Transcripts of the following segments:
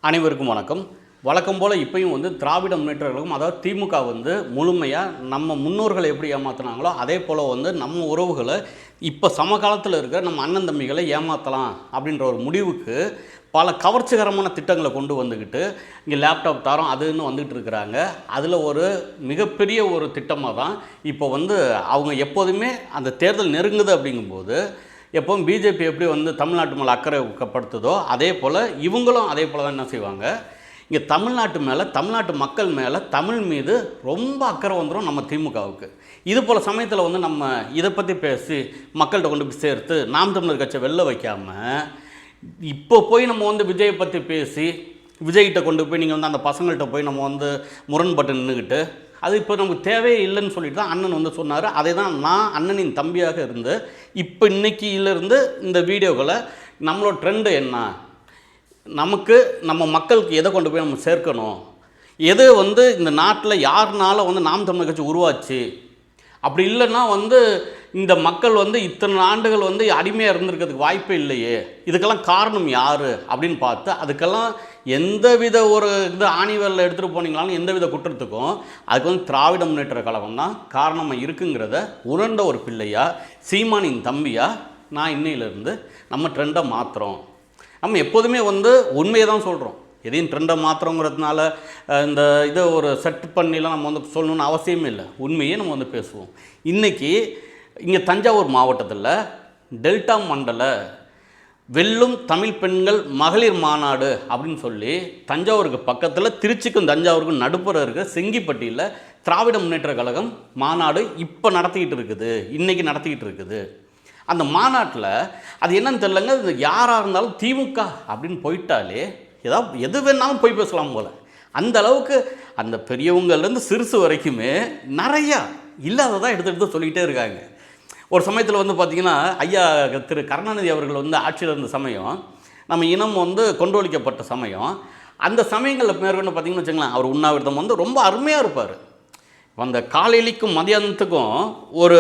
அனைவருக்கும் வணக்கம். வழக்கம் போல் இப்பயும் திராவிட முன்னேற்ற கழகம், அதாவது திமுக முழுமையாக நம்ம முன்னோர்களை எப்படி ஏமாற்றினாங்களோ அதே போல் நம்ம உறவுகளை இப்போ சமகாலத்தில் இருக்கிற நம்ம அண்ணன் தம்பிகளை ஏமாற்றலாம் அப்படின்ற ஒரு முடிவுக்கு பல கவர்ச்சிகரமான திட்டங்களை கொண்டு வந்துக்கிட்டு இங்கே லேப்டாப் தரோம் அதுன்னு வந்துக்கிட்டு இருக்கிறாங்க. அதில் ஒரு மிகப்பெரிய ஒரு திட்டமாக தான் இப்போ அவங்க எப்போதுமே அந்த தேர்தல் நெருங்குது அப்படிங்கும்போது எப்போவும் பிஜேபி எப்படி தமிழ்நாட்டு மேலே அக்கறைப்படுத்துதோ அதே போல் இவங்களும் அதே போல் தான் என்ன செய்வாங்க, இங்கே தமிழ்நாட்டு மேலே, தமிழ்நாட்டு மக்கள் மேலே, தமிழ் மீது ரொம்ப அக்கறை வந்துடும் நம்ம திமுகவுக்கு. இது போல் சமயத்தில் நம்ம இதை பற்றி பேசி மக்கள்கிட்ட கொண்டு போய் சேர்த்து நாம் தமிழர் கட்சியை வெளில வைக்காமல் இப்போ போய் நம்ம விஜயை பற்றி பேசி விஜய்கிட்ட கொண்டு போய் நீங்கள் அந்த பசங்கள்கிட்ட போய் நம்ம முரண்பட்டு நின்றுக்கிட்டு அது இப்போ நமக்கு தேவையே இல்லைன்னு சொல்லிட்டு தான் அண்ணன் சொன்னார். அதை தான் நான் அண்ணனின் தம்பியாக இருந்து இப்போ இன்றைக்கிலேருந்து இந்த வீடியோக்களை நம்மளோட ட்ரெண்டு என்ன, நமக்கு நம்ம மக்களுக்கு எதை கொண்டு போய் நம்ம சேர்க்கணும், எது இந்த நாட்டில் யாருனால நாம் தமிழர் கட்சி உருவாச்சு, அப்படி இல்லைன்னா இந்த மக்கள் இத்தனை ஆண்டுகள் அடிமையாக இருந்திருக்கிறதுக்கு வாய்ப்பே இல்லையே, இதுக்கெல்லாம் காரணம் யார் அப்படின்னு பார்த்து அதுக்கெல்லாம் எந்தவித ஒரு ஆணிவரில் எடுத்துகிட்டு போனீங்களாலும் எந்தவித குற்றத்துக்கும் அதுக்கு திராவிட முன்னேற்ற கழகம் தான் காரணமாக இருக்குங்கிறத உணர்ந்த ஒரு பிள்ளையாக, சீமானின் தம்பியாக நான் இன்னையிலேருந்து நம்ம ட்ரெண்டை மாற்றுறோம். நம்ம எப்போதுமே உண்மையை தான் சொல்கிறோம். எதையும் ட்ரெண்டை மாற்றுறோங்கிறதுனால இந்த இதை ஒரு செட் பண்ணிலாம் நம்ம சொல்லணுன்னு அவசியமே இல்லை. உண்மையே நம்ம பேசுவோம். இன்றைக்கி இங்கே தஞ்சாவூர் மாவட்டத்தில் டெல்டா மண்டல வெல்லும் தமிழ் பெண்கள் மகளிர் மாநாடு அப்படின்னு சொல்லி தஞ்சாவூருக்கு பக்கத்தில், திருச்சிக்கும் தஞ்சாவூருக்கும் நடுப்புற இருக்கிற செங்கிப்பட்டியில் திராவிட முன்னேற்ற கழகம் மாநாடு இப்போ நடத்திக்கிட்டு இருக்குது, இன்றைக்கி நடத்திக்கிட்டு இருக்குது. அந்த மாநாட்டில் அது என்னன்னு தெரிலங்க, யாராக இருந்தாலும் திமுக அப்படின்னு போயிட்டாலே எது வேணாலும் போய் பேசலாம் போல். அந்த அளவுக்கு அந்த பெரியவங்கள்லேருந்து சிறுசு வரைக்குமே நிறையா இல்லாததான் எடுத்து சொல்லிக்கிட்டே இருக்காங்க. ஒரு சமயத்தில் பார்த்திங்கன்னா ஐயா திரு கருணாநிதி அவர்கள் ஆட்சியில் இருந்த சமயம், நம்ம இனம் கொண்டொழிக்கப்பட்ட சமயம், அந்த சமயங்களில் மேற்கொண்டு பார்த்திங்கன்னு வச்சுங்களேன், அவர் உண்ணாவிரதம் ரொம்ப அருமையாக இருப்பார். அந்த காலையிலைக்கும் மதியானத்துக்கும் ஒரு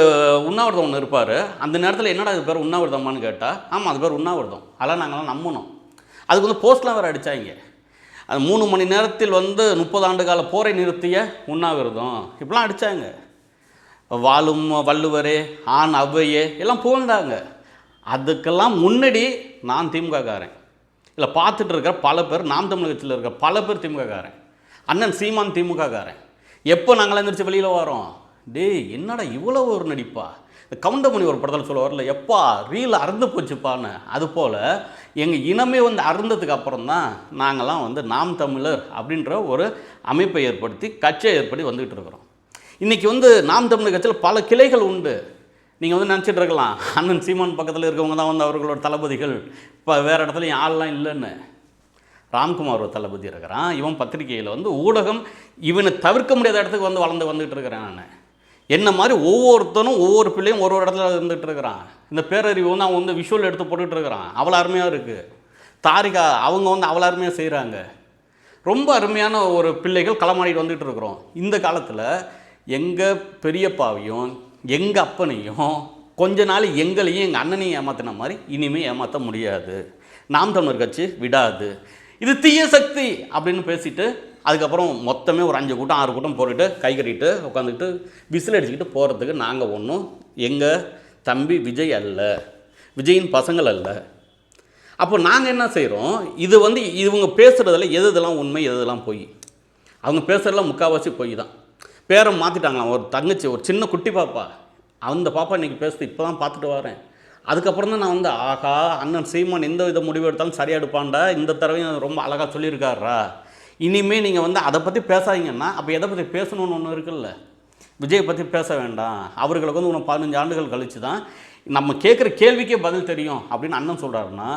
உண்ணாவிரதம் ஒன்று இருப்பார். அந்த நேரத்தில் என்னடா இது பேர் உண்ணாவிரதமானு கேட்டால், ஆமாம் அது பேர் உண்ணாவிரதம், அதெல்லாம் நாங்களாம் நம்பணும். அதுக்கு போஸ்ட்லாம் வேறு அடித்தாங்க. அது 3 மணி நேரத்தில் 30 ஆண்டு கால போரை நிறுத்திய உண்ணாவிரதம் இப்படிலாம் அடித்தாங்க. வாழும் வள்ளுவரே, ஆண் ஔவையே எல்லாம் புகழ்ந்தாங்க. அதுக்கெல்லாம் முன்னாடி நான் திமுககாரன் இல்லை, பார்த்துட்டு இருக்கிற பல பேர், நாம் தமிழர் கட்சியில் இருக்கிற பல பேர் திமுககாரன், அண்ணன் சீமான் திமுககாரன். எப்போ நாங்களாம் எந்திரிச்சு வெளியில் வரோம், டேய் என்னடா இவ்வளோ ஒரு நடிப்பா, இந்த கவுண்டமணி ஒரு படத்தில் சொல்ல வரல, எப்பா ரீல் அறுந்து போச்சுப்பான்னு. அதுபோல் எங்கள் இனமே அருந்ததுக்கு அப்புறம் தான் நாங்கள்லாம் நாம் தமிழர் அப்படின்ற ஒரு அமைப்பை ஏற்படுத்தி கட்சியை ஏற்படுத்தி வந்துக்கிட்டு இருக்கிறோம். இன்றைக்கி நாம் தமிழர் கட்சியில் பல கிளைகள் உண்டு. நீங்கள் நினச்சிட்டு இருக்கலாம் அண்ணன் சீமான் பக்கத்தில் இருக்கவங்க தான் அவர்களோட தளபதிகள், இப்போ வேறு இடத்துல ஆள்லாம் இல்லைன்னு. ராம்குமார் ஒரு தளபதி இருக்கிறான், இவன் பத்திரிகையில் ஊடகம் இவனை தவிர்க்க முடியாத இடத்துக்கு வந்துக்கிட்டு இருக்கிறேன். நான் என்ன மாதிரி ஒவ்வொருத்தனும் ஒவ்வொரு பிள்ளையும் ஒரு இடத்துல இருந்துகிட்டு இருக்கிறான். இந்த பேரறிவு அவன் விஷுவல் எடுத்து போட்டுக்கிட்டு இருக்கிறான், அவ்வளோ அருமையாக இருக்குது. தாரிகா அவங்க அவ்வளோ அருமையாக செய்கிறாங்க. ரொம்ப அருமையான ஒரு பிள்ளைகள் களமாடிட்டு வந்துகிட்டு இருக்கிறோம். இந்த காலத்தில் எங்கள் பெரியப்பாவையும் எங்கள் அப்பனையும் கொஞ்ச நாள் எங்களையும் எங்கள் அண்ணனையும் ஏமாத்தின மாதிரி இனிமேல் ஏமாற்ற முடியாது. நாம் தமிழர் கட்சி விடாது. இது தீய சக்தி அப்படின்னு பேசிட்டு அதுக்கப்புறம் மொத்தமே ஒரு 5 கூட்டம் 6 கூட்டம் போட்டுட்டு கை கட்டிட்டு உட்காந்துக்கிட்டு விசில் அடிச்சுக்கிட்டு போகிறதுக்கு நாங்கள் ஒன்றும் எங்கள் தம்பி விஜய் அல்ல, விஜயின் பசங்கள் அல்ல. அப்போ நாங்கள் என்ன செய்கிறோம், இது இவங்க பேசுகிறதுல எதெல்லாம் உண்மை எதெல்லாம் பொய். அவங்க பேசுகிறதுலாம் முக்கால்வாசி பொய் தான். பேரை மாற்றிட்டாங்களாம். ஒரு தங்கச்சி, ஒரு சின்ன குட்டி பாப்பா, அந்த பாப்பா இன்றைக்கி பேசுது, இப்போ தான் பார்த்துட்டு வரேன். அதுக்கப்புறம் தான் நான் ஆகா அண்ணன் சீமான் எந்த வித முடிவு எடுத்தாலும் சரியாக எடுப்பான்டா, இந்த தடவையும் ரொம்ப அழகாக சொல்லியிருக்காரா, இனிமேல் நீங்கள் அதை பற்றி பேசாதீங்கன்னா அப்போ எதை பற்றி பேசணுன்னு ஒன்று இருக்குல்ல, விஜயை பற்றி பேச வேண்டாம், அவர்களுக்கு இன்னும் 15 ஆண்டுகள் கழித்து தான் நம்ம கேட்குற கேள்விக்கே பதில் தெரியும் அப்படின்னு அண்ணன் சொல்கிறாருன்னா,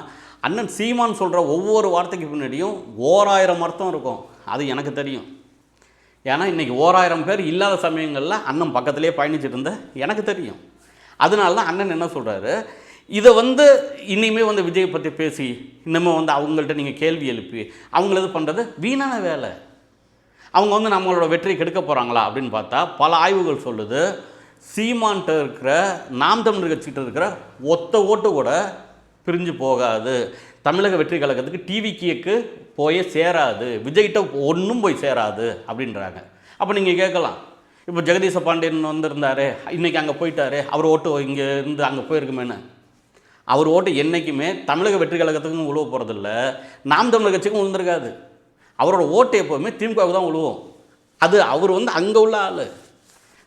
அண்ணன் சீமான் சொல்கிற ஒவ்வொரு வார்த்தைக்கு பின்னாடியும் 1000 அர்த்தம் இருக்கும். அது எனக்கு தெரியும். ஏன்னா இன்றைக்கி 1000 பேர் இல்லாத சமயங்களில் அண்ணன் பக்கத்துலேயே பயணிச்சுட்டு இருந்த எனக்கு தெரியும். அதனால தான் அண்ணன் என்ன சொல்கிறாரு, இதை இனிமேல் விஜயை பற்றி பேசி இன்னமும் அவங்கள்ட்ட நீங்கள் கேள்வி எழுப்பி அவங்கள இது பண்ணுறது வீணான வேலை. அவங்க நம்மளோட வெற்றியை கெடுக்க போகிறாங்களா அப்படின்னு பார்த்தா பல ஆய்வுகள் சொல்லுது, சீமான்கிட்ட இருக்கிற நாம் தமிழர் கட்சிகிட்ட இருக்கிற ஒத்த ஓட்டு கூட பிரிஞ்சு போகாது. தமிழக வெற்றி கழகத்துக்கு டிவிக்கு போய் சேராது, விஜய்கிட்ட ஒன்றும் போய் சேராது அப்படின்றாங்க. அப்போ நீங்கள் கேட்கலாம், இப்போ ஜெகதீச பாண்டியன் வந்திருந்தாரு, இன்றைக்கி அங்கே போயிட்டாரு, அவர் ஓட்டு இங்கே இருந்து அங்கே போயிருக்குமேன்னு. அவர் ஓட்டு என்றைக்குமே தமிழக வெற்றி கழகத்துக்கும் உழுவ போகிறதில்ல, நாம் தமிழர் கட்சிக்கும் விழுந்திருக்காது. அவரோட ஓட்டு எப்போவுமே திமுகவுக்கு தான் விழுவோம். அது அவர் வந்து அங்கே உள்ள ஆள்.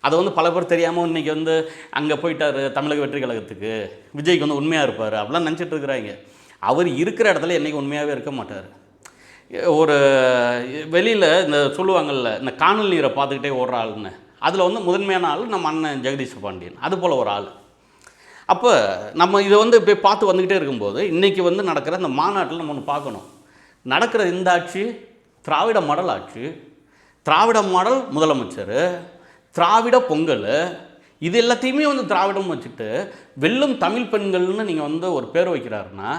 அதை வந்து பல பேர் தெரியாமல் இன்றைக்கி வந்து அங்கே போயிட்டார் தமிழக வெற்றி கழகத்துக்கு, விஜய்க்கு வந்து உண்மையாக இருப்பார் அப்படிலாம் நினச்சிட்டு இருக்கிறாங்க. அவர் இருக்கிற இடத்துல என்றைக்கு உண்மையாகவே இருக்க மாட்டார். ஒரு வெளியில் இந்த சொல்லுவாங்கள்ல, இந்த காணல் நீரை பார்த்துக்கிட்டே ஓடுற ஆளுன்னு, அதில் வந்து முதன்மையான ஆள் நம்ம அண்ணன் ஜெகதீஷ் பாண்டியன், அது போல் ஒரு ஆள். அப்போ நம்ம இதை வந்து இப்போ பார்த்து வந்துக்கிட்டே இருக்கும்போது இன்றைக்கி வந்து நடக்கிற இந்த மாநாட்டில் நம்ம ஒன்று பார்க்கணும். நடக்கிற இந்த ஆட்சி திராவிட மாடல் ஆட்சி, திராவிட மாடல் முதலமைச்சர், திராவிட பொங்கல், இது எல்லாத்தையுமே வந்து திராவிடம் வச்சுட்டு வெல்லும் தமிழ் பெண்கள்னு நீங்கள் வந்து ஒரு பேர் வைக்கிறாருன்னா,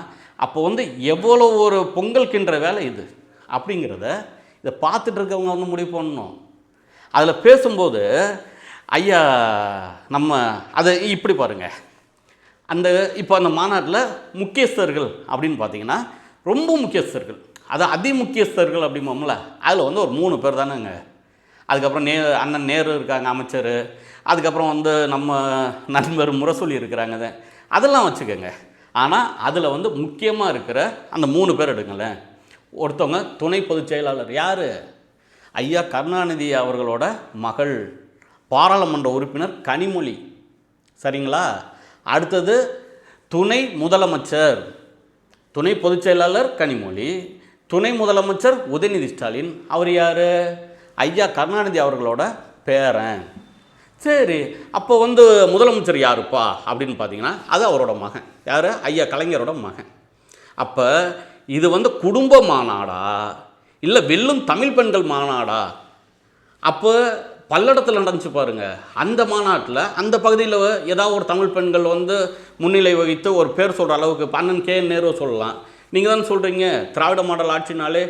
அப்போ வந்து எவ்வளோ ஒரு பொங்கல்கின்ற வேலை இது அப்படிங்கிறத இதை பார்த்துட்டு இருக்கவங்க வந்து முடிவு பண்ணணும். அதில் பேசும்போது ஐயா நம்ம அதை இப்படி பாருங்கள், அந்த இப்போ அந்த மாநாட்டில் முக்கியஸ்தர்கள் அப்படின்னு பார்த்தீங்கன்னா ரொம்ப முக்கியஸ்தர்கள், அது அதிமுக்கியஸ்தர்கள் அப்படிம்போம்ல, அதில் வந்து ஒரு 3 பேர் தானேங்க. அதுக்கப்புறம் அண்ணன் நேரு இருக்காங்க அமைச்சர், அதுக்கப்புறம் வந்து நம்ம நண்பர் முரசொலி இருக்கிறாங்க, அதெல்லாம் வச்சுக்கோங்க. ஆனால் அதில் வந்து முக்கியமாக இருக்கிற அந்த 3 பேர் எடுங்களேன். ஒருத்தவங்க துணை பொதுச் செயலாளர், யார்? ஐயா கருணாநிதி அவர்களோட மகள், பாராளுமன்ற உறுப்பினர் கனிமொழி, சரிங்களா? அடுத்தது துணை முதலமைச்சர், துணை பொதுச் செயலாளர் கனிமொழி, துணை முதலமைச்சர் உதயநிதி ஸ்டாலின். அவர் யார்? ஐயா கருணாநிதி அவர்களோட பேரன். சரி, அப்போ வந்து முதலமைச்சர் யாருப்பா அப்படின்னு பார்த்தீங்கன்னா அது அவரோட மகன். யார்? ஐயா கலைஞரோட மகன். அப்போ இது வந்து குடும்ப மாநாடா இல்லை வெல்லும் தமிழ் பெண்கள் மாநாடா? அப்போ பல்லடத்தில் நடந்துச்சு பாருங்கள், அந்த மாநாட்டில் அந்த பகுதியில் ஏதாவது ஒரு தமிழ் பெண்கள் வந்து முன்னிலை வகித்து ஒரு பேர் சொல்கிற அளவுக்கு அண்ணன் கே நேரு சொல்லலாம். நீங்கள் தானே சொல்கிறீங்க திராவிட மாடல் ஆட்சினாலே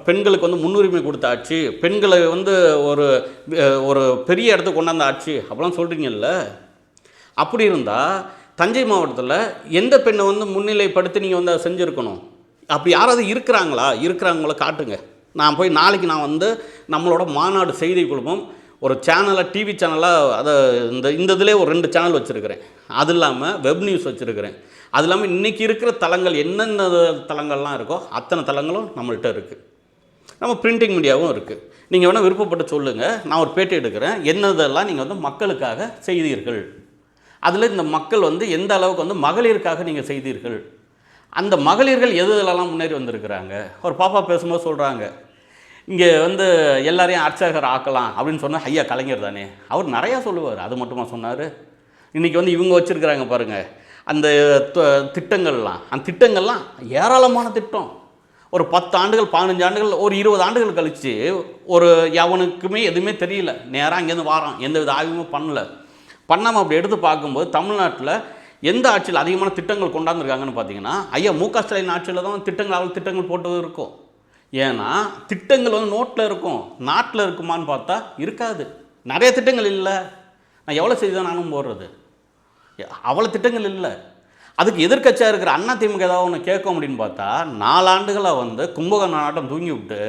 பெண்களுக்கு வந்து முன்னுரிமை கொடுத்த ஆட்சி, பெண்களை வந்து ஒரு பெரிய இடத்துக்கு கொண்டாந்த ஆட்சி அப்படிலாம் சொல்கிறீங்கல்ல. அப்படி இருந்தால் தஞ்சை மாவட்டத்தில் எந்த பெண்ணை வந்து முன்னிலைப்படுத்தி நீங்கள் வந்து அதை செஞ்சுருக்கணும்? அப்படி யாராவது இருக்கிறாங்களா காட்டுங்க. நான் போய் நாளைக்கு நான் வந்து நம்மளோட மாநாடு செய்தி குழுமம் ஒரு சேனலை, டிவி சேனலாக, அதை இந்த இதிலே ஒரு 2 சேனல் வச்சுருக்கிறேன். அது இல்லாமல் வெப் நியூஸ் வச்சுருக்கிறேன். அது இல்லாமல் இன்றைக்கி இருக்கிற தளங்கள் என்னென்ன தளங்கள்லாம் இருக்கோ அத்தனை தளங்களும் நம்மள்கிட்ட இருக்குது. நம்ம பிரிண்டிங் மீடியாவும் இருக்குது. நீங்கள் வேணால் விருப்பப்பட்டு சொல்லுங்கள், நான் ஒரு பேட்டி எடுக்கிறேன், என்னதெல்லாம் நீங்கள் வந்து மக்களுக்காக செய்தீர்கள், அதில் இந்த மக்கள் வந்து எந்த அளவுக்கு வந்து மகளிருக்காக நீங்கள் செய்தீர்கள், அந்த மகளிர்கள் எதுலெல்லாம் முன்னேறி வந்திருக்கிறாங்க. ஒரு பாப்பா பேசும்போது சொல்கிறாங்க, இங்கே வந்து எல்லாரையும் அர்ச்சகர் ஆக்கலாம் அப்படின்னு சொன்னால் ஐயா கலைஞர் தானே, அவர் நிறையா சொல்லுவார். அது மட்டுமா சொன்னார்? இன்றைக்கி வந்து இவங்க வச்சுருக்கிறாங்க பாருங்கள் அந்த திட்டங்கள்லாம், அந்த திட்டங்கள்லாம் ஏராளமான திட்டம். ஒரு 10 ஆண்டுகள் 15 ஆண்டுகள் ஒரு 20 ஆண்டுகள் கழித்து ஒரு எவனுக்குமே எதுவுமே தெரியல, நேராக இங்கேருந்து வாரான், எந்த வித ஆய்வும் பண்ணாமல் அப்படி எடுத்து பார்க்கும்போது தமிழ்நாட்டில் எந்த ஆட்சியில் அதிகமான திட்டங்கள் கொண்டாந்துருக்காங்கன்னு பார்த்தீங்கன்னா ஐயா மு.க. ஸ்டாலின் ஆட்சியில் தான் திட்டங்கள் போட்டது இருக்கும். ஏன்னா திட்டங்கள் வந்து நோட்டில் இருக்கும், நாட்டில் இருக்குமான்னு பார்த்தா இருக்காது. நிறைய திட்டங்கள் இல்லை. நான் எவ்வளோ செய்தி தான் நானும் போடுறது, அவ்வளோ திட்டங்கள் இல்லை. அதுக்கு எதிர்க்கட்சியாக இருக்கிற அண்ணா திமுக ஏதாவது ஒன்று கேட்கும் அப்படின்னு பார்த்தா 4 ஆண்டுகளாக வந்து கும்பகோணம் நாட்டம் தூங்கி விட்டு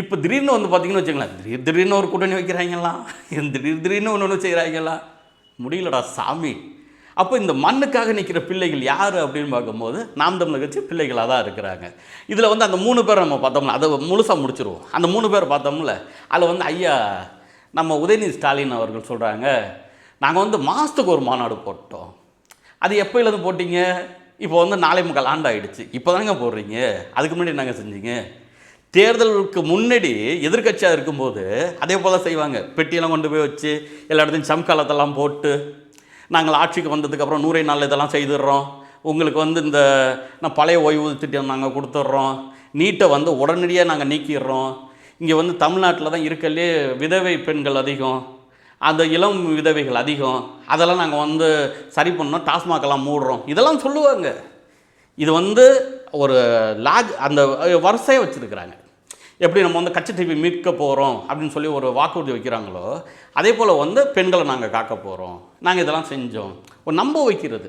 இப்போ திடீர்னு வந்து பார்த்தீங்கன்னு வச்சுங்களேன், திடீர்னு ஒரு கூட்டணி வைக்கிறாங்களா, திடீர்னு ஒன்று செய்கிறாங்களா, முடியலடா சாமி. அப்போ இந்த மண்ணுக்காக நிற்கிற பிள்ளைகள் யார் அப்படின்னு பார்க்கும்போது நாம் தமிழர் கட்சி பிள்ளைகளாக தான் இருக்கிறாங்க. இதில் வந்து அந்த 3 பேர் நம்ம பார்த்தோம்ல, அதை முழுசாக முடிச்சிருவோம். அந்த 3 பேர் பார்த்தோம்ல, அதில் வந்து ஐயா நம்ம உதயநிதி ஸ்டாலின் அவர்கள் சொல்கிறாங்க, நாங்கள் வந்து மாதத்துக்கு ஒரு மாநாடு போட்டோம். அது எப்போயிலேருந்து போட்டிங்க? இப்போ வந்து 4.25 ஆண்டு ஆகிடுச்சு, இப்போ தாங்க போடுறீங்க. அதுக்கு முன்னாடி நாங்கள் செஞ்சீங்க. தேர்தலுக்கு முன்னாடி எதிர்கட்சியாக இருக்கும்போது அதே போல் செய்வாங்க, பெட்டியெல்லாம் கொண்டு போய் வச்சு எல்லா இடத்தையும் சம்காலத்தெல்லாம் போட்டு நாங்கள் ஆட்சிக்கு வந்ததுக்கப்புறம் 100 நாள் இதெல்லாம் செய்துடுறோம், உங்களுக்கு வந்து இந்த பழைய ஓய்வு திட்டம் நாங்கள் கொடுத்துட்றோம், நீட்டை வந்து உடனடியாக நாங்கள் நீக்கிடுறோம், இங்கே வந்து தமிழ்நாட்டில் தான் இருக்கலே விதவை பெண்கள் அதிகம், அந்த இளம் விதவைகள் அதிகம், அதெல்லாம் நாங்கள் வந்து சரி பண்ணோம், டாஸ்மாகெல்லாம் மூடுறோம், இதெல்லாம் சொல்லுவாங்க. இது வந்து ஒரு அந்த வரிசையாக வச்சுருக்கிறாங்க. எப்படி நம்ம வந்து கட்சி டிவி மீட்க போகிறோம் அப்படின்னு சொல்லி ஒரு வாக்குறுதி வைக்கிறாங்களோ அதே போல் வந்து பெண்களை நாங்கள் காக்க போகிறோம், நாங்கள் இதெல்லாம் செஞ்சோம், ஒரு நம்ப வைக்கிறது.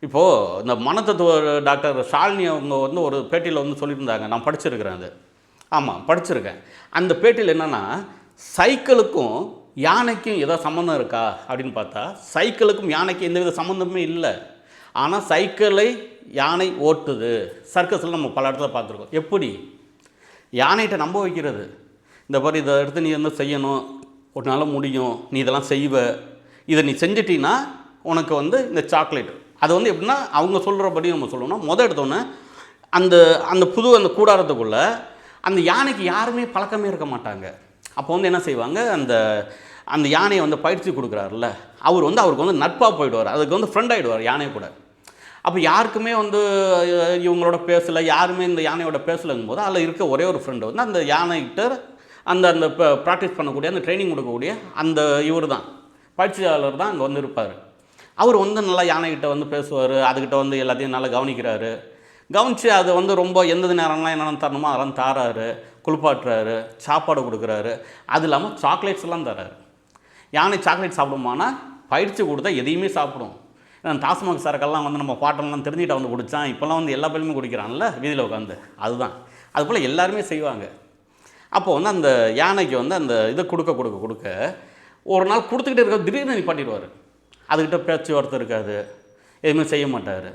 இப்போது இந்த மனத்தத்துவ டாக்டர் ஷாலினி அவங்க வந்து ஒரு பேட்டியில் வந்து சொல்லியிருந்தாங்க, நான் படிச்சிருக்கிறேன் அது. ஆமாம், படிச்சிருக்கேன். அந்த பேட்டியில் என்னென்னா, சைக்கிளுக்கும் யானைக்கும் ஏதோ சம்மந்தம் இருக்கா அப்படின்னு பார்த்தா, சைக்கிளுக்கும் யானைக்கும் எந்தவித சம்மந்தமே இல்லை. ஆனால் சைக்கிளை யானை ஓட்டுது. சர்க்கஸில் நம்ம பல இடத்துல பார்த்துருக்கோம். எப்படி யானைகிட்ட நம்ப வைக்கிறது, இந்த மாதிரி இதை எடுத்து நீ என்ன செய்யணும், உன்னால் முடியும், நீ இதெல்லாம் செய்வ, இதை நீ செஞ்சிட்டின்னா உனக்கு வந்து இந்த சாக்லேட். அது வந்து எப்படின்னா அவங்க சொல்கிறபடி நம்ம சொல்லணும்னா, எடுத்தோன்னே அந்த அந்த அந்த கூடாரத்துக்குள்ளே அந்த யானைக்கு யாருமே பழக்கமே இருக்க மாட்டாங்க. அப்போ வந்து என்ன செய்வாங்க, அந்த அந்த யானையை வந்து பயிற்சி கொடுக்குறாருல்ல, அவருக்கு வந்து நட்பாக போயிடுவார், அதுக்கு வந்து ஃப்ரெண்ட் ஆகிடுவார் யானை கூட. அப்போ யாருக்குமே வந்து இவங்களோட பேசலை, யாருமே இந்த யானையோட பேசலைங்கும் போது அதில் இருக்க ஒரே ஒரு ஃப்ரெண்டு வந்து அந்த யானைகிட்ட அந்த அந்த ப்ராக்டிஸ் பண்ணக்கூடிய அந்த ட்ரைனிங் கொடுக்கக்கூடிய அந்த இவர் தான், பயிற்சியாளர் தான் அங்கே வந்து இருப்பார். அவர் வந்து நல்லா யானைகிட்ட வந்து பேசுவார், அதுக்கிட்ட வந்து எல்லாத்தையும் நல்லா கவனிக்கிறாரு. கவனித்து அதை வந்து ரொம்ப எந்த நேரம்லாம் என்னென்ன தரணுமோ அதெல்லாம் தாராரு, குளிப்பாட்டுறாரு, சாப்பாடு கொடுக்குறாரு. அது இல்லாமல் சாக்லேட்ஸ் எல்லாம் தராரு. யானை சாக்லேட் சாப்பிடுமானா பயிற்சி கொடுத்தா எதையுமே சாப்பிடும். டாஸ்மாக் சரக்கெல்லாம் வந்து நம்ம பாட்டெல்லாம் தெரிஞ்சுக்கிட்ட வந்து குடித்தான், இப்போல்லாம் வந்து எல்லா பேருமே குடிக்கிறான்ல வீதியில் உட்காந்து. அதுதான் அதுபோல் எல்லாருமே செய்வாங்க. அப்போ வந்து அந்த யானைக்கு வந்து அந்த இதை கொடுக்க ஒரு நாள் கொடுத்துக்கிட்டே இருக்க, திடீர்னு நிப்பாட்டிடுவார். அதுக்கிட்ட பேச்சுவார்த்தை இருக்காது, எதுவுமே செய்ய மாட்டார்.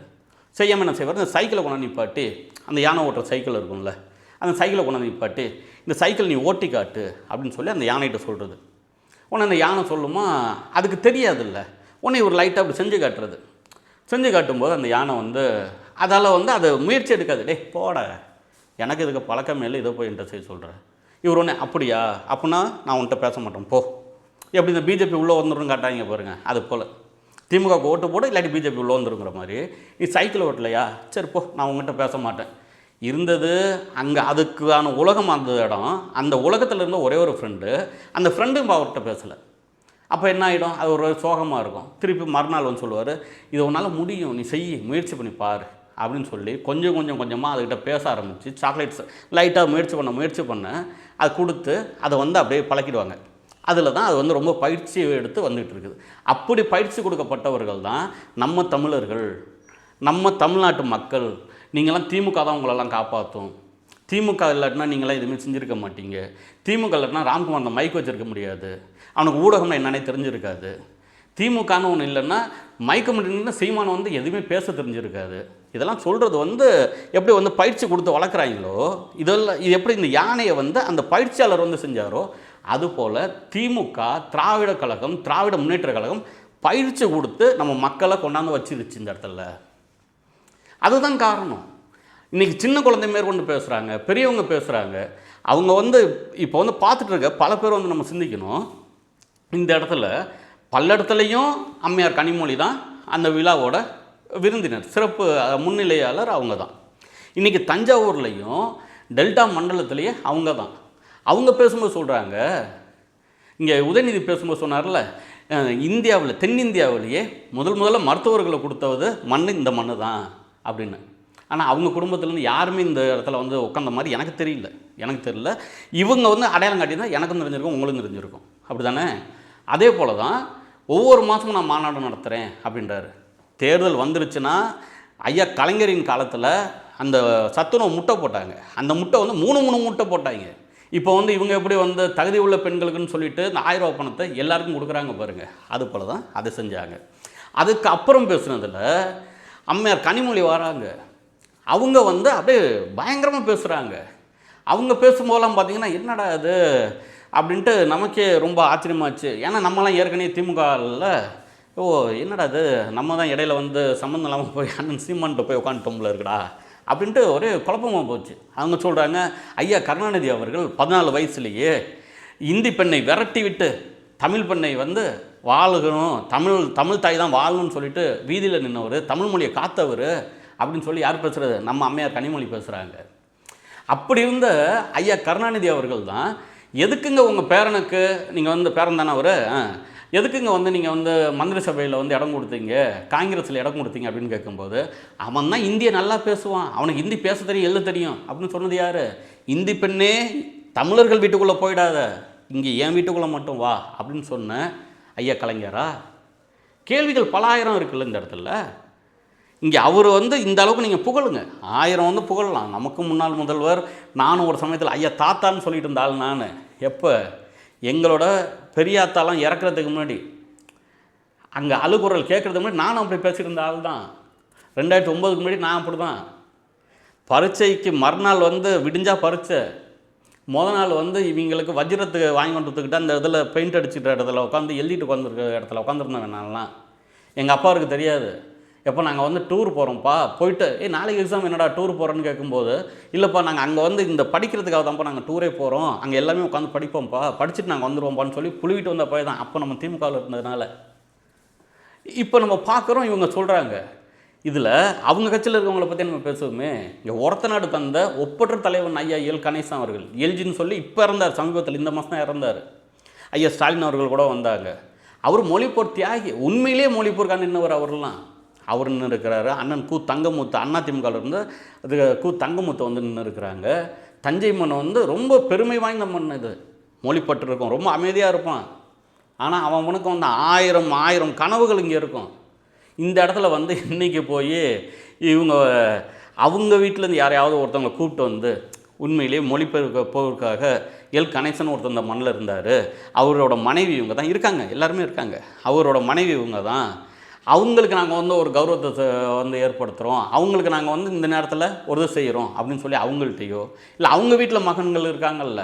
செய்யாமல் என்ன செய்வார், இந்த சைக்கிளை கொண்டாந்து நிப்பாட்டி, அந்த யானை ஓட்டுற சைக்கிள் இருக்கும்ல, அந்த சைக்கிளை கொண்டாந்து நிப்பாட்டி, இந்த சைக்கிள் நீ ஓட்டி காட்டு அப்படின்னு சொல்லி அந்த யானைகிட்ட சொல்கிறது. உடனே அந்த யானை சொல்லுமா, அதுக்கு தெரியாதுல்ல, உடனே ஒரு லைட்டாக அப்படி செஞ்சு காட்டும்போது அந்த யானை வந்து அதால் வந்து அதை முயற்சி எடுக்காது. டே போட, எனக்கு இதுக்கு பழக்கமே இல்லை, இதை போய் என்கிட்ட செய்ய சொல்கிறேன். இவர் ஒன்று அப்படியா, அப்படின்னா நான் உன்கிட்ட பேச மாட்டேன் போ. எப்படி இந்த பிஜேபி உள்ளே வந்துடும் காட்டாங்க பாருங்கள், அது போல் திமுக ஓட்டு போட, இல்லாட்டி பிஜேபி உள்ளே வந்துருங்கிற மாதிரி. நீ சைக்கிள் ஓட்டலையா, சரி போ, நான் உங்கள்கிட்ட பேச மாட்டேன். இருந்தது அங்கே அதுக்கான உலகம் அந்த இடம், அந்த உலகத்தில் இருந்த ஒரே ஒரு ஃப்ரெண்டு, அந்த ஃப்ரெண்டும் அவர்கிட்ட பேசலை. அப்போ என்ன ஆகிடும், அது ஒரு சோகமாக இருக்கும். திருப்பி மறுநாள் வந்து சொல்லுவார், இது உன்னால் முடியும், நீ செய், முயற்சி பண்ணி பாரு அப்படின்னு சொல்லி கொஞ்சமாக அதுக்கிட்ட பேச ஆரம்பித்து, சாக்லேட்ஸ் லைட்டாக முயற்சி பண்ண அதை கொடுத்து அதை வந்து அப்படியே பழக்கிடுவாங்க. அதில் தான் அது வந்து ரொம்ப பயிற்சி எடுத்து வந்துகிட்டு இருக்குது. அப்படி பயிற்சி கொடுக்கப்பட்டவர்கள் தான் நம்ம தமிழர்கள், நம்ம தமிழ்நாட்டு மக்கள். நீங்களாம் திமுக தான் உங்களெல்லாம் காப்பாற்றும், திமுக இல்லாட்டினா நீங்களாம் எதுவுமே செஞ்சுருக்க மாட்டீங்க, திமுக இல்லாட்டினா ராம்குமார் அந்த மைக் வச்சுருக்க முடியாது, அவனுக்கு ஊடகம்னா என்னன்னே தெரிஞ்சிருக்காது, திமுகன்னு ஒன்று இல்லைன்னா மைக்க முடியும்னா சீமானம் வந்து எதுவுமே பேச தெரிஞ்சிருக்காது. இதெல்லாம் சொல்கிறது வந்து எப்படி வந்து பயிற்சி கொடுத்து வளர்க்குறாங்களோ, இது எப்படி இந்த யானையை வந்து அந்த பயிற்சியாளர் வந்து செஞ்சாரோ, அதுபோல் திமுக, திராவிட கழகம், திராவிட முன்னேற்ற கழகம் பயிற்சி கொடுத்து நம்ம மக்களை கொண்டாந்து வச்சிருச்சு இந்த இடத்துல. அதுதான் காரணம். இன்றைக்கி சின்ன குழந்தை மேற்கொண்டு பேசுகிறாங்க, பெரியவங்க பேசுகிறாங்க. அவங்க வந்து இப்போ வந்து பார்த்துட்டு இருக்க பல பேர் வந்து நம்ம சிந்திக்கணும், இந்த இடத்துல பல்லடத்துலேயும் அம்மையார் கனிமொழி தான் அந்த விழாவோட விருந்தினர், சிறப்பு முன்னிலையாளர் அவங்க தான். இன்றைக்கி தஞ்சாவூர்லேயும் டெல்டா மண்டலத்திலேயே அவங்க தான். அவங்க பேசும்போது சொல்கிறாங்க, இங்கே உதயநிதி பேசும்போது சொன்னார்ல, இந்தியாவில் தென்னிந்தியாவிலேயே முதல்ல மருத்துவர்களை கொடுத்தது மண் இந்த மண்ணு தான் அப்படின்னு. ஆனால் அவங்க குடும்பத்துலேருந்து யாருமே இந்த இடத்துல வந்து உட்காந்த மாதிரி எனக்கு தெரியல. இவங்க வந்து அடையாளம் காட்டியிருந்தால் எனக்கும் தெரிஞ்சிருக்கும், உங்களுக்கும் தெரிஞ்சிருக்கும். அப்படி தானே? அதே போல் தான் ஒவ்வொரு மாதமும் நான் மாநாடு நடத்துகிறேன் அப்படின்றாரு. தேர்தல் வந்துருச்சுன்னா, ஐயா கலைஞரின் காலத்தில் அந்த சத்துணவு முட்டை போட்டாங்க, அந்த முட்டை வந்து 3 முட்டை போட்டாங்க. இப்போ வந்து இவங்க எப்படி வந்து தகுதி உள்ள பெண்களுக்குன்னு சொல்லிட்டு இந்த 1000 ரூபா பணத்தை எல்லாருக்கும் கொடுக்குறாங்க பாருங்கள், அது போல் தான் அதை செஞ்சாங்க. அதுக்கு அப்புறம் பேசுனதில் அம்மையார் கனிமொழி வராங்க, அவங்க வந்து அப்படியே பயங்கரமாக பேசுகிறாங்க. அவங்க பேசும்போதெல்லாம் பார்த்திங்கன்னா என்னடா அது அப்படின்ட்டு நமக்கே ரொம்ப ஆச்சரியமாச்சு. ஏன்னா நம்மலாம் ஏற்கனவே திமுகவில், ஓ என்னடா அது, நம்ம தான் இடையில வந்து சம்மந்தம் இல்லாமல் போய் அண்ணன் சீமான்ட்டு போய் உட்காந்துட்டோம்ல இருக்குடா அப்படின்ட்டு ஒரே குழப்பமாக போச்சு. அவங்க சொல்கிறாங்க, ஐயா கருணாநிதி அவர்கள் 14 வயசுலேயே இந்தி பெண்ணை விரட்டி விட்டு தமிழ் பெண்ணை வந்து வாழணும், தமிழ் தாய் தான் வாழணும்னு சொல்லிட்டு வீதியில் நின்றவர், தமிழ் மொழியை காத்தவர் அப்படின்னு சொல்லி யார் பேசுகிறது, நம்ம அம்மையார் கனிமொழி பேசுகிறாங்க. அப்படி இருந்த ஐயா கருணாநிதி அவர்கள் தான், எதுக்குங்க உங்கள் பேரனுக்கு நீங்கள் வந்து பேரன் தானே அவர், எதுக்குங்க வந்து நீங்கள் வந்து மந்திரி சபையில் வந்து இடம் கொடுத்தீங்க, காங்கிரஸில் இடம் கொடுத்தீங்க அப்படின்னு கேட்கும்போது, அவன் தான் இந்தியை நல்லா பேசுவான், அவனுக்கு ஹிந்தி பேச தெரியும், எழுத தெரியும் அப்படின்னு சொன்னது யார்? இந்தி பெண்ணே தமிழர்கள் வீட்டுக்குள்ளே போயிடாத, இங்கே என் வீட்டுக்குள்ளே மட்டும் வா அப்படின்னு சொன்ன ஐயா கலைஞரா? கேள்விகள் பல ஆயிரம் இருக்குல்ல இந்த இடத்துல. இங்கே அவர் வந்து இந்த அளவுக்கு நீங்கள் புகழுங்க, 1000 வந்து புகழலாம். நமக்கு முன்னாள் முதல்வர், நானும் ஒரு சமயத்தில் ஐயா தாத்தான்னு சொல்லிட்டு இருந்த ஆள் நான். எப்போ எங்களோட பெரியாத்தாலாம் இறக்குறதுக்கு முன்னாடி, அங்கே அழுகுரல் கேட்குறதுக்கு முன்னாடி நானும் அப்படி பேசிகிட்டு இருந்த ஆள் தான். 2009க்கு முன்னாடி நான் அப்படி தான். பரீட்சைக்கு மறுநாள் வந்து விடிஞ்சா பரீட்சை, நாள் வந்து இவங்களுக்கு வஜ்ரத்துக்கு வாங்கி கொண்டு வந்துக்கிட்டு அந்த இதில் பெயிண்ட் அடிச்சுட்ட இடத்துல உட்காந்து எழுதிட்டு உட்காந்துருக்க இடத்துல உட்காந்துருந்தேன் நான்லாம். எங்கள் அப்பாவுக்கு தெரியாது. எப்போ நாங்கள் வந்து டூர் போகிறோம்ப்பா, போயிட்டு நாளைக்கு எக்ஸாம் என்னடா டூர் போகிறோன்னு கேட்கும்போது, இல்லைப்பா நாங்கள் அங்கே வந்து இந்த படிக்கிறதுக்காக தான்ப்பா நாங்கள் டூரே போகிறோம், அங்கே எல்லாமே உட்காந்து படிப்போம்ப்பா, படிச்சுட்டு நாங்கள் வந்துடுவோம்ப்பான்னு சொல்லி புழுவிட்டு வந்த போய் தான். அப்போ நம்ம திமுகவில் இருந்ததுனால. இப்போ நம்ம பார்க்குறோம், இவங்க சொல்கிறாங்க. இதில் அவங்க கட்சியில் இருக்கவங்கள பற்றி நம்ம பேசுவோமே. இங்கே ஒருத்த நாடு தந்த ஒப்பற்ற தலைவன் ஐயா எல் கணேசன் அவர்கள், எல்ஜின்னு சொல்லி இப்போ இறந்தார், சமீபத்தில் இந்த மாதம் தான் இறந்தார். ஐயா ஸ்டாலின் அவர்கள் கூட வந்தாங்க. அவர் மொழிப்போர் தியாகி, உண்மையிலேயே மொழிப்போருக்கான இன்னவர் அவர்லாம். அவர் நின்று இருக்கிறாரு. அண்ணன் கு தங்கமுத்து அண்ணா திமுகவில் இருந்து அது கு தங்கமுத்து வந்து நின்று இருக்கிறாங்க. தஞ்சை மண் வந்து ரொம்ப பெருமை வாய்ந்த மண், இது மொழிப்பற்று இருக்கும், ரொம்ப அமைதியாக இருப்பான். ஆனால் அவனுக்கு வந்து 1000 கனவுகள் இங்கே இருக்கும். இந்த இடத்துல வந்து இன்றைக்கி போய் இவங்க அவங்க வீட்டிலேருந்து யாரையாவது ஒருத்தவங்களை கூப்பிட்டு வந்து, உண்மையிலேயே மொழிபெயர்ப்பதற்காக எல் கணேசன் ஒருத்தர் இந்த மண்ணில் இருந்தார், அவரோட மனைவி இவங்க தான் இருக்காங்க, எல்லாருமே இருக்காங்க, அவரோட மனைவி இவங்க தான், அவங்களுக்கு நாங்கள் வந்து ஒரு கௌரவத்தை வந்து ஏற்படுத்துகிறோம், அவங்களுக்கு நாங்கள் வந்து இந்த நேரத்தில் ஒரு இது செய்கிறோம் அப்படின்னு சொல்லி அவங்கள்ட்டையோ, இல்லை அவங்க வீட்டில் மகன்கள் இருக்காங்கல்ல,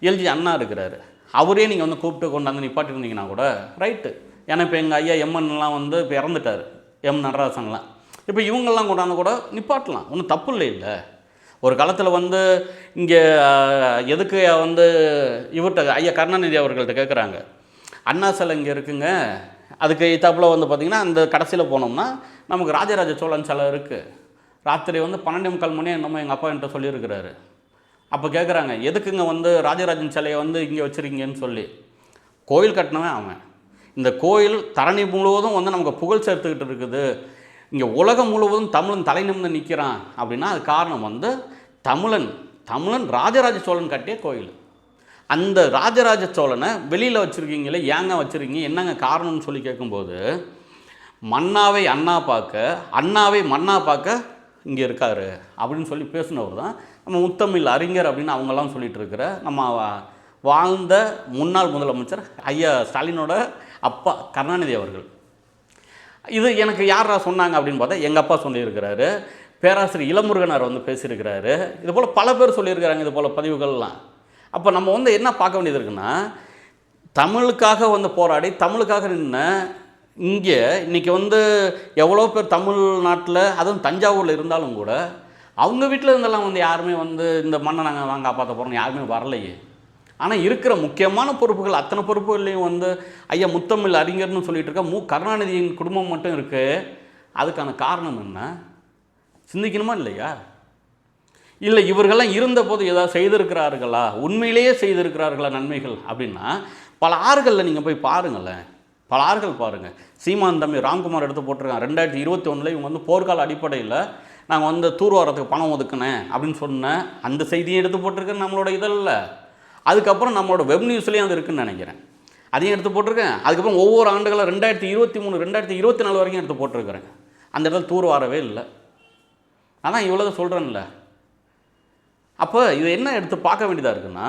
எல்ஜி அண்ணா இருக்கிறாரு, அவரே நீங்கள் வந்து கூப்பிட்டு கொண்டாந்து நிப்பாட்டிருந்தீங்கன்னா கூட ரைட்டு. ஏன்னா இப்போ எங்கள் ஐயா எம்என்லாம் வந்து இப்போ இறந்துட்டார், எம் நடராசன்லாம். இப்போ இவங்கெல்லாம் கொண்டாந்து கூட நிப்பாட்டலாம், ஒன்றும் தப்பு இல்லை. ஒரு காலத்தில் வந்து இங்கே எதுக்கு வந்து இவர்கிட்ட ஐயா கருணாநிதி அவர்கள்ட்ட கேட்குறாங்க, அண்ணா சிலை இங்கே இருக்குங்க, அதுக்கு தப்பில் வந்து பார்த்திங்கன்னா அந்த கடைசியில் போனோம்னா நமக்கு ராஜராஜ சோழன் சிலை இருக்குது, ராத்திரி வந்து 12:45 மணி என்னமோ எங்கள் அப்பா என்கிட்ட சொல்லியிருக்கிறாரு. அப்போ கேட்குறாங்க, எதுக்குங்க வந்து ராஜராஜன் சிலையை வந்து இங்கே வச்சுருக்கீங்கன்னு சொல்லி. கோயில் கட்டினவன் அவன். இந்த கோயில் தரணி முழுவதும் வந்து நமக்கு புகழ் சேர்த்துக்கிட்டு இருக்குது, இங்கே உலகம் முழுவதும் தமிழன் தலை நிமிர்ந்து நிற்கிறான் அப்படின்னா அது காரணம் வந்து தமிழன் ராஜராஜ சோழன் கட்டிய கோயில். அந்த ராஜராஜ சோழனை வெளியில் வச்சுருக்கீங்களே, ஏங்க வச்சுருக்கீங்க, என்னங்க காரணம்னு சொல்லி கேட்கும்போது, மன்னாவை அண்ணா பார்க்க, அண்ணாவை மன்னா பார்க்க இங்கே இருக்கார் அப்படின்னு சொல்லி பேசினவர் தான் நம்ம முத்தமிழ் அறிஞர் அப்படின்னு அவங்கெல்லாம் சொல்லிகிட்டு இருக்கிற நம்ம வாழ்ந்த முன்னாள் முதலமைச்சர் ஐயா ஸ்டாலினோட அப்பா கருணாநிதி அவர்கள். இது எனக்கு யாரா சொன்னாங்க அப்படின்னு பார்த்தா எங்கள் அப்பா சொல்லியிருக்கிறாரு, பேராசிரியர் இளமுருகனார் வந்து பேசியிருக்கிறாரு, இது போல் பல பேர் சொல்லியிருக்கிறாங்க இது போல் பதிவுகள்லாம். அப்போ நம்ம வந்து என்ன பார்க்க வேண்டியது இருக்குன்னா, தமிழுக்காக வந்து போராடி தமிழுக்காக நின்ன இங்கே இன்றைக்கி வந்து எவ்வளோ பேர் தமிழ்நாட்டில் அதுவும் தஞ்சாவூரில் இருந்தாலும் கூட அவங்க வீட்டில் இருந்தெல்லாம் வந்து யாருமே வந்து இந்த மண்ணை நாங்கள் காப்பாற்ற போகிறோம் யாருமே வரலையே. ஆனால் இருக்கிற முக்கியமான பொறுப்புகள் அத்தனை பொறுப்புகள்லையும் வந்து ஐயா முத்தமிழ் அறிஞர்னு சொல்லிட்டு இருக்க கருணாநிதியின் குடும்பம் மட்டும் இருக்குது. அதுக்கான காரணம் என்ன சிந்திக்கணுமா இல்லையா? இல்லை இவர்கள்லாம் இருந்தபோது ஏதாவது செய்திருக்கிறார்களா, உண்மையிலேயே செய்திருக்கிறார்களா நன்மைகள் அப்படின்னா பல ஆறுகளில் நீங்கள் போய் பாருங்களேன், பல ஆறுகள் பாருங்கள். சீமான் தம்பி ராம்குமார் எடுத்து போட்டிருக்காங்க 2021 இவங்க வந்து போர்க்கால அடிப்படையில் நாங்கள் வந்து தூர்வாரத்துக்கு பணம் ஒதுக்கினேன் அப்படின்னு சொன்னேன், அந்த செய்தியை எடுத்து போட்டிருக்கேன் நம்மளோட இதழில். அதுக்கப்புறம் நம்மளோட வெப் நியூஸ்லேயும் அது இருக்குதுன்னு நினைக்கிறேன், அதையும் எடுத்து போட்டிருக்கேன். அதுக்கப்புறம் ஒவ்வொரு ஆண்டுகளில் 2023 2024 வரைக்கும் எடுத்து போட்டிருக்கிறேன். அந்த இடத்துல தூர்வாரவே இல்லை. அதான் இவ்வளோ சொல்கிறேன்ல. அப்போ இது என்ன எடுத்து பார்க்க வேண்டியதாக இருக்குன்னா,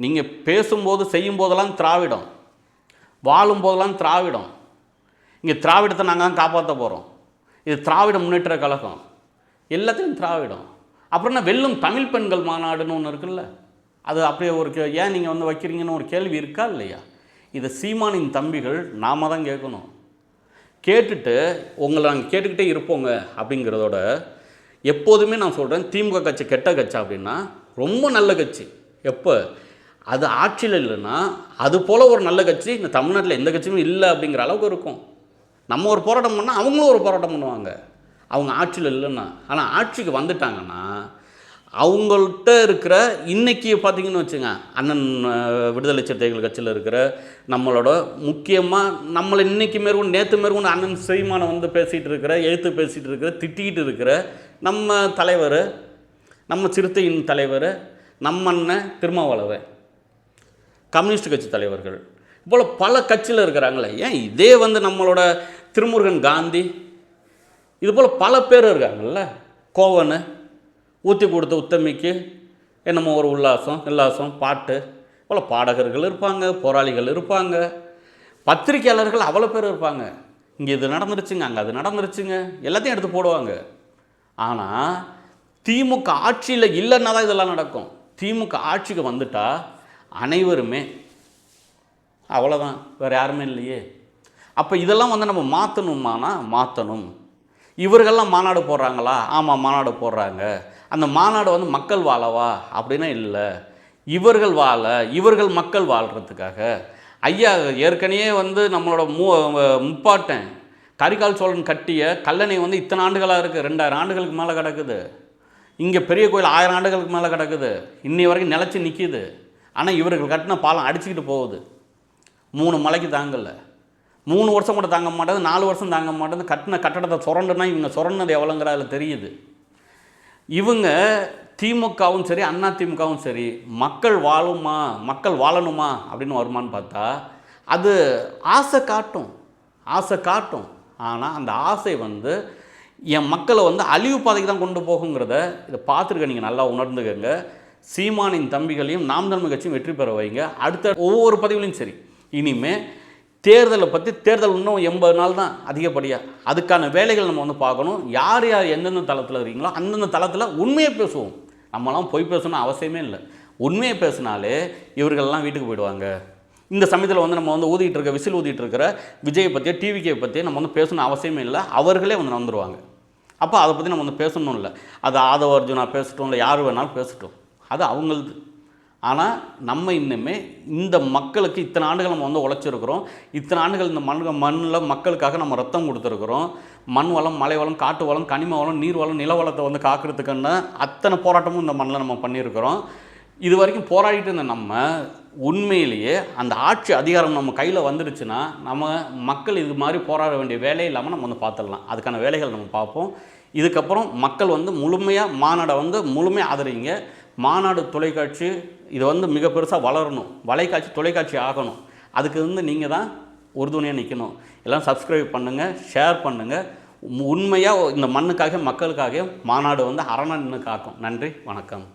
நீங்கள் பேசும்போது செய்யும்போதெல்லாம் திராவிடம், வாழும்போதெல்லாம் திராவிடம். இங்கே திராவிடத்தை நாங்கள் தான் காப்பாற்ற போகிறோம், இது திராவிட முன்னேற்ற கழகம், எல்லாத்தையும் திராவிடம். அப்புறம் என்ன வெல்லும் தமிழ் பெண்கள் மாநாடுன்னு ஒன்று இருக்குல்ல, அது அப்படியே ஒரு ஏன் நீங்கள் வந்து வைக்கிறீங்கன்னு ஒரு கேள்வி இருக்கா இல்லையா? இதை சீமானின் தம்பிகள் நாம தான் கேட்கணும். கேட்டுட்டு உங்களை நாங்கள் கேட்டுக்கிட்டே இருப்போங்க அப்படிங்கிறதோட, எப்போதுமே நான் சொல்கிறேன் திமுக கட்சி கெட்ட கட்சி அப்படின்னா ரொம்ப நல்ல கட்சி. எப்போ அது ஆட்சியில் இல்லைன்னா அது போல் ஒரு நல்ல கட்சி இந்த தமிழ்நாட்டில் எந்த கட்சியுமே இல்லை அப்படிங்கிற அளவுக்கு இருக்கும். நம்ம ஒரு போராட்டம் பண்ணால் அவங்களும் ஒரு போராட்டம் பண்ணுவாங்க, அவங்க ஆட்சியில் இல்லைன்னா. ஆனால் ஆட்சிக்கு வந்துட்டாங்கன்னா அவங்கள்ட்ட இருக்கிற இன்றைக்கி பார்த்திங்கன்னு வச்சுங்க, அண்ணன் விடுதலை சிறுத்தைகள் கட்சியில் இருக்கிற நம்மளோட முக்கியமாக நம்மளை இன்றைக்கி மேற்கொண்டு நேற்று மேற்கொண்டு அண்ணன் சீமானை வந்து பேசிகிட்டு இருக்கிற, எழுத்து பேசிகிட்டு இருக்கிற, திட்டிகிட்டு இருக்கிற நம்ம தலைவர், நம்ம சிறுத்தையின் தலைவர், நம்ம அண்ணன் திருமாவளவன், கம்யூனிஸ்ட் கட்சி தலைவர்கள் போல் பல கட்சியில் இருக்கிறாங்களே. ஏன் இதே வந்து நம்மளோட திருமுருகன் காந்தி இதுபோல் பல பேர் இருக்காங்கல்ல. கோவனு, ஊற்றி கொடுத்த உத்தமிக்கு என்னமோ ஒரு உல்லாசம் பாட்டு, போல் பாடகர்கள் இருப்பாங்க, போராளிகள் இருப்பாங்க, பத்திரிக்கையாளர்கள் அவ்வளோ பேர் இருப்பாங்க. இங்கே இது நடந்துருச்சுங்க, அங்கே அது நடந்துருச்சுங்க, எல்லாத்தையும் எடுத்து போடுவாங்க. ஆனால் திமுக ஆட்சியில் இல்லைன்னா தான் இதெல்லாம் நடக்கும். திமுக ஆட்சிக்கு வந்துட்டால் அனைவருமே அவ்வளோதான், வேறு யாருமே இல்லையே. அப்போ இதெல்லாம் வந்து நம்ம மாற்றணுமானா மாற்றணும். இவர்கள்லாம் மாநாடு போடுறாங்களா? ஆமாம், மாநாடு போடுறாங்க. அந்த மாநாடு வந்து மக்கள் வாழவா அப்படின்னா இல்லை, இவர்கள் வாழ, இவர்கள் மக்கள் வாழ்கிறதுக்காக. ஐயா ஏற்கனவே வந்து நம்மளோட முப்பாட்டன் கரிகால் சோழன் கட்டிய கல்லணை வந்து இத்தனை ஆண்டுகளாக இருக்குது, 2000 ஆண்டுகளுக்கு மேலே கிடக்குது. இங்கே பெரிய கோயில் 1000 ஆண்டுகளுக்கு மேலே கிடக்குது, இன்னி வரைக்கும் நிலச்சி நிற்கிது. ஆனால் இவர்கள் கட்டின பாலம் அடிச்சுக்கிட்டு போகுது. 3 மலைக்கு தாங்கலை, 3 வருஷம் கூட தாங்க மாட்டேது, 4 வருஷம் தாங்க மாட்டேது. கட்டின கட்டடத்தை சுரண்டுனா இவங்க சுரண்டது எவ்வளோங்கிற அதில் தெரியுது. இவங்க திமுகவும் சரி அண்ணா திமுகவும் சரி மக்கள் வாழுமா, மக்கள் வாழணுமா அப்படின்னு வருமானு பார்த்தா அது ஆசை காட்டும். ஆனால் அந்த ஆசை வந்து என் மக்களை வந்து அழிவு பாதைக்கு தான் கொண்டு போகுங்கிறத இதை பார்த்துருக்க நீங்கள் நல்லா உணர்ந்துக்கங்க. சீமானின் தம்பிகளையும் நாம் தமிழர் கட்சியும் வெற்றி பெற வைங்க. அடுத்த ஒவ்வொரு பதிவுலையும் சரி, இனிமேல் தேர்தலை பற்றி, தேர்தல் இன்னும் 80 நாள் தான் அதிகப்படியாக, அதுக்கான வேலைகள் நம்ம வந்து பார்க்கணும். யார் யார் எந்தெந்த தளத்தில் இருக்கீங்களோ அந்தந்த தளத்தில் உண்மையை பேசுவோம். நம்மளாம் பொய் பேசணும்னு அவசியமே இல்லை. உண்மையை பேசினாலே இவர்கள்லாம் வீட்டுக்கு போயிடுவாங்க. இந்த சமயத்தில் வந்து நம்ம வந்து விசில் ஊதிட்டு இருக்கிற விஜயை பற்றியோ டிவிகே பற்றியோ நம்ம வந்து பேசணும் அவசியமே இல்லை. அவர்களே வந்து வந்துடுவாங்க. அப்போ அதை பற்றி நம்ம வந்து பேசணும் இல்லை. அது ஆதவ அர்ஜுனா பேசட்டும், இல்லை யார் வேணாலும் பேசட்டும், அது அவங்களது. ஆனால் நம்ம இன்னுமே இந்த மக்களுக்கு இத்தனை ஆண்டுகள் நம்ம வந்து உழைச்சிருக்கிறோம். இத்தனை ஆண்டுகள் இந்த மண்ணில் மக்களுக்காக நம்ம ரத்தம் கொடுத்துருக்குறோம். மண் வளம், மலை வளம், காட்டு வளம், கனிம வளம், நீர் வளம், நில வளத்தை வந்து காக்கிறதுக்கான அத்தனை போராட்டமும் இந்த மண்ணில் நம்ம பண்ணியிருக்கிறோம். இது வரைக்கும் போராடிட்டு இருந்த நம்ம உண்மையிலேயே அந்த ஆட்சி அதிகாரம் நம்ம கையில் வந்துடுச்சுன்னா நம்ம மக்கள் இது மாதிரி போராட வேண்டிய வேலை இல்லாமல் நம்ம வந்து பார்த்துடலாம். அதுக்கான வேலைகள் நம்ம பார்ப்போம். இதுக்கப்புறம் மக்கள் வந்து முழுமையாக மாநாடை வந்து முழுமையாக ஆதரிங்க. மாநாடு தொலைக்காட்சி இது வந்து மிக பெருசாக வளரணும், தொலைக்காட்சி ஆகணும். அதுக்கு வந்து நீங்கள் தான் உறுதுணையாக நிற்கணும். எல்லாம் சப்ஸ்கிரைப் பண்ணுங்கள், ஷேர் பண்ணுங்கள். உண்மையாக இந்த மண்ணுக்காக மக்களுக்காக மாநாடு வந்து அரணா நின்று காக்கும். நன்றி, வணக்கம்.